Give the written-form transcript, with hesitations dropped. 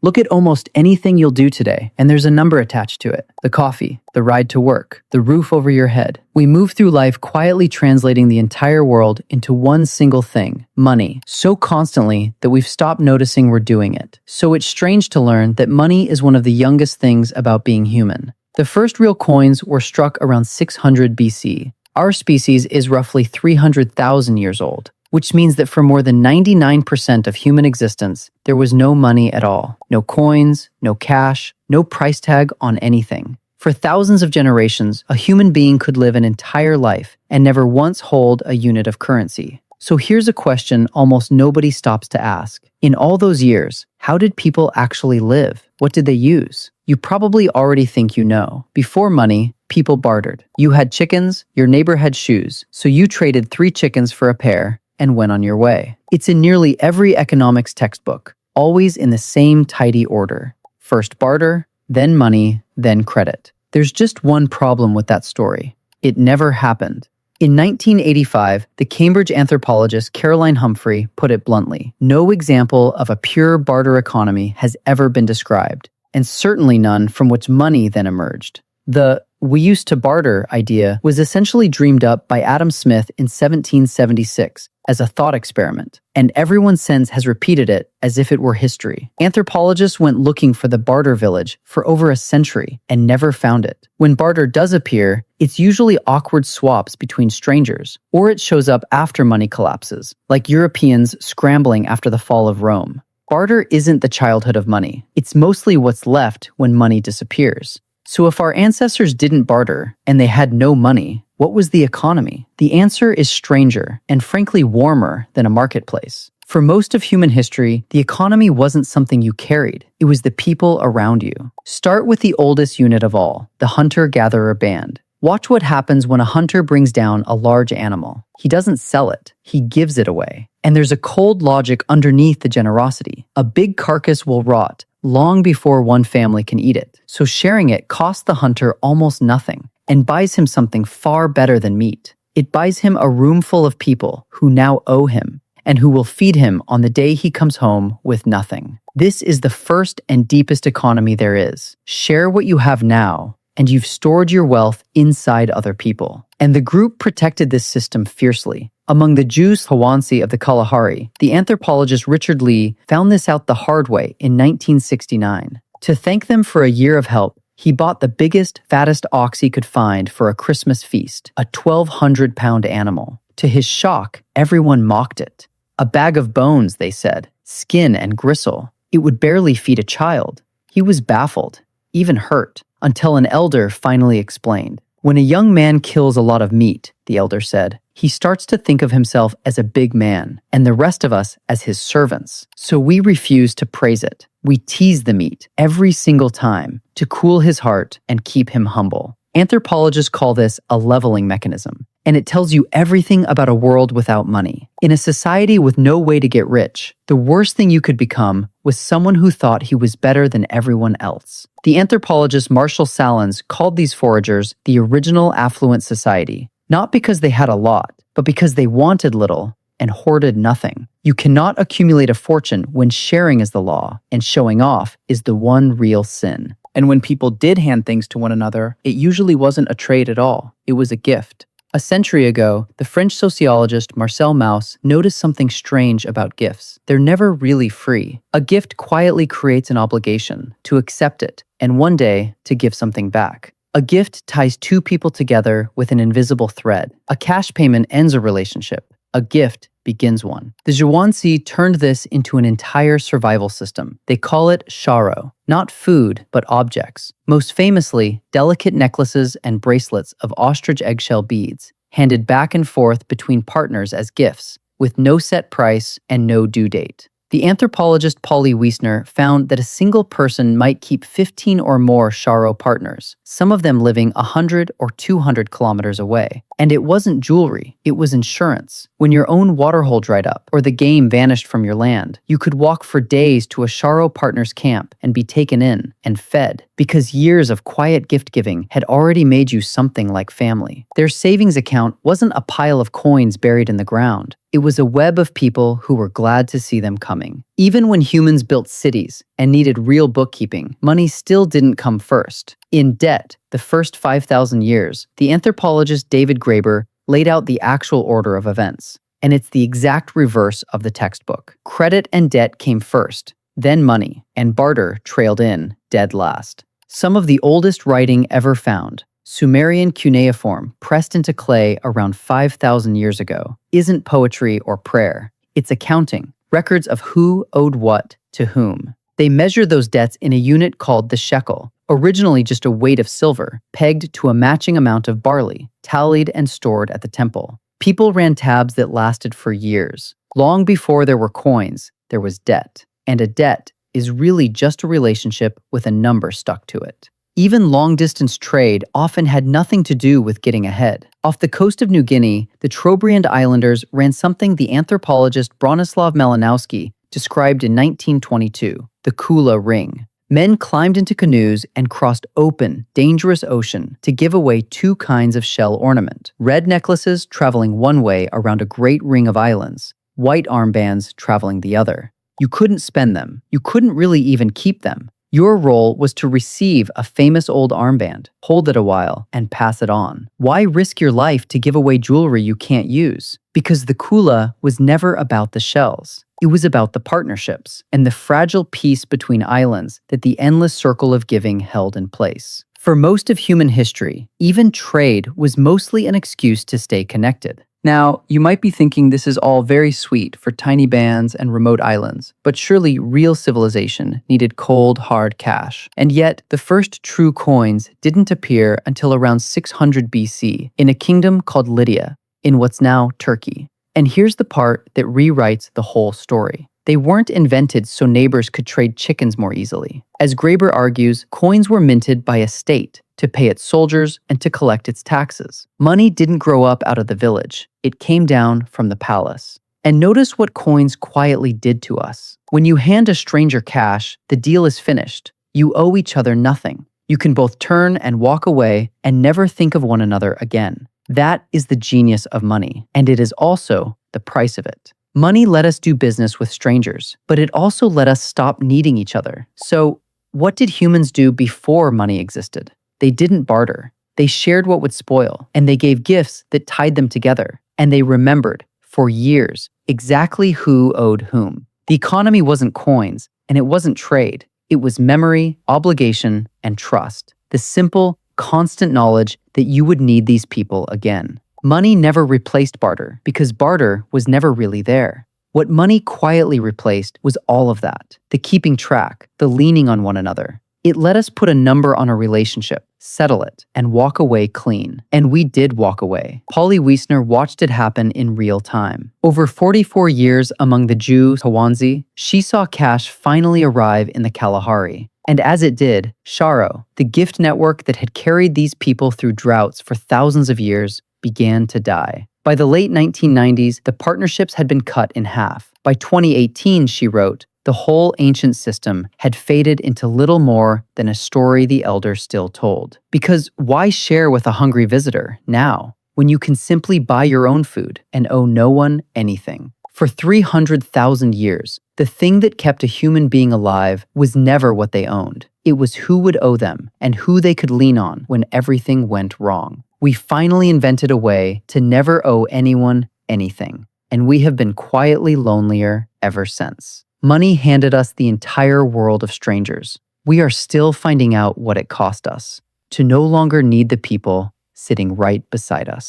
Look at almost anything you'll do today, and there's a number attached to it. The coffee, the ride to work, the roof over your head. We move through life quietly translating the entire world into one single thing, money, so constantly that we've stopped noticing we're doing it. So it's strange to learn that money is one of the youngest things about being human. The first real coins were struck around 600 BC. Our species is roughly 300,000 years old, which means that for more than 99% of human existence, there was no money at all. No coins, no cash, no price tag on anything. For thousands of generations, a human being could live an entire life and never once hold a unit of currency. So here's a question almost nobody stops to ask. In all those years, how did people actually live? What did they use? You probably already think you know. Before money, people bartered. You had chickens, your neighbor had shoes, so you traded 3 chickens for a pair and went on your way. It's in nearly every economics textbook, always in the same tidy order. First barter, then money, then credit. There's just one problem with that story. It never happened. In 1985, the Cambridge anthropologist Caroline Humphrey put it bluntly: no example of a pure barter economy has ever been described, and certainly none from which money then emerged. The "we used to barter" idea was essentially dreamed up by Adam Smith in 1776 as a thought experiment, and everyone since has repeated it as if it were history. Anthropologists went looking for the barter village for over a century and never found it. When barter does appear, it's usually awkward swaps between strangers, or it shows up after money collapses, like Europeans scrambling after the fall of Rome. Barter isn't the childhood of money. It's mostly what's left when money disappears. So if our ancestors didn't barter and they had no money, what was the economy? The answer is stranger and frankly warmer than a marketplace. For most of human history, the economy wasn't something you carried. It was the people around you. Start with the oldest unit of all, the hunter-gatherer band. Watch what happens when a hunter brings down a large animal. He doesn't sell it, he gives it away. And there's a cold logic underneath the generosity. A big carcass will rot long before one family can eat it. So sharing it costs the hunter almost nothing and buys him something far better than meat. It buys him a room full of people who now owe him and who will feed him on the day he comes home with nothing. This is the first and deepest economy there is. Share what you have now, and you've stored your wealth inside other people. And the group protected this system fiercely. Among the Jews Hawansi of the Kalahari, the anthropologist Richard Lee found this out the hard way in 1969. To thank them for a year of help, he bought the biggest, fattest ox he could find for a Christmas feast, a 1,200-pound animal. To his shock, everyone mocked it. A bag of bones, they said, skin and gristle. It would barely feed a child. He was baffled, even hurt, until an elder finally explained. When a young man kills a lot of meat, the elder said, he starts to think of himself as a big man, and the rest of us as his servants. So we refuse to praise it. We tease the meat every single time to cool his heart and keep him humble. Anthropologists call this a leveling mechanism, and it tells you everything about a world without money. In a society with no way to get rich, the worst thing you could become was someone who thought he was better than everyone else. The anthropologist Marshall Salins called these foragers the original affluent society, not because they had a lot, but because they wanted little and hoarded nothing. You cannot accumulate a fortune when sharing is the law, and showing off is the one real sin. And when people did hand things to one another, it usually wasn't a trade at all. It was a gift. A century ago, the French sociologist Marcel Mauss noticed something strange about gifts. They're never really free. A gift quietly creates an obligation to accept it, and one day to give something back. A gift ties 2 people together with an invisible thread. A cash payment ends a relationship. A gift begins one. The Zhuangzi turned this into an entire survival system. They call it sharo, not food, but objects. Most famously, delicate necklaces and bracelets of ostrich eggshell beads, handed back and forth between partners as gifts, with no set price and no due date. The anthropologist Polly Wiesner found that a single person might keep 15 or more sharo partners, some of them living 100 or 200 kilometers away. And it wasn't jewelry, it was insurance. When your own waterhole dried up or the game vanished from your land, you could walk for days to a sharo partner's camp and be taken in and fed, because years of quiet gift-giving had already made you something like family. Their savings account wasn't a pile of coins buried in the ground. It was a web of people who were glad to see them coming. Even when humans built cities and needed real bookkeeping, money still didn't come first. In Debt, the first 5,000 years, the anthropologist David Graeber laid out the actual order of events. And it's the exact reverse of the textbook. Credit and debt came first, then money, and barter trailed in, dead last. Some of the oldest writing ever found, Sumerian cuneiform pressed into clay around 5,000 years ago, isn't poetry or prayer. It's accounting, records of who owed what to whom. They measured those debts in a unit called the shekel, originally just a weight of silver, pegged to a matching amount of barley, tallied and stored at the temple. People ran tabs that lasted for years. Long before there were coins, there was debt. And a debt is really just a relationship with a number stuck to it. Even long-distance trade often had nothing to do with getting ahead. Off the coast of New Guinea, the Trobriand Islanders ran something the anthropologist Bronislaw Malinowski described in 1922, the Kula Ring. Men climbed into canoes and crossed open, dangerous ocean to give away two kinds of shell ornament. Red necklaces traveling one way around a great ring of islands, white armbands traveling the other. You couldn't spend them. You couldn't really even keep them. Your role was to receive a famous old armband, hold it a while, and pass it on. Why risk your life to give away jewelry you can't use? Because the kula was never about the shells. It was about the partnerships and the fragile peace between islands that the endless circle of giving held in place. For most of human history, even trade was mostly an excuse to stay connected. Now, you might be thinking this is all very sweet for tiny bands and remote islands, but surely real civilization needed cold, hard cash. And yet, the first true coins didn't appear until around 600 BC in a kingdom called Lydia, in what's now Turkey. And here's the part that rewrites the whole story. They weren't invented so neighbors could trade chickens more easily. As Graeber argues, coins were minted by a state to pay its soldiers and to collect its taxes. Money didn't grow up out of the village. It came down from the palace. And notice what coins quietly did to us. When you hand a stranger cash, the deal is finished. You owe each other nothing. You can both turn and walk away and never think of one another again. That is the genius of money, and it is also the price of it. Money let us do business with strangers, but it also let us stop needing each other. So, what did humans do before money existed? They didn't barter. They shared what would spoil, and they gave gifts that tied them together. And they remembered, for years, exactly who owed whom. The economy wasn't coins, and it wasn't trade. It was memory, obligation, and trust. The simple, constant knowledge that you would need these people again. Money never replaced barter, because barter was never really there. What money quietly replaced was all of that. The keeping track, the leaning on one another. It let us put a number on a relationship, settle it, and walk away clean. And we did walk away. Polly Wiesner watched it happen in real time. Over 44 years among the Jew Tawanzi, she saw cash finally arrive in the Kalahari. And as it did, Sharo, the gift network that had carried these people through droughts for thousands of years, began to die. By the late 1990s, the partnerships had been cut in half. By 2018, she wrote, the whole ancient system had faded into little more than a story the elders still told. Because why share with a hungry visitor now, when you can simply buy your own food and owe no one anything? For 300,000 years, the thing that kept a human being alive was never what they owned. It was who would owe them and who they could lean on when everything went wrong. We finally invented a way to never owe anyone anything, and we have been quietly lonelier ever since. Money handed us the entire world of strangers. We are still finding out what it cost us to no longer need the people sitting right beside us.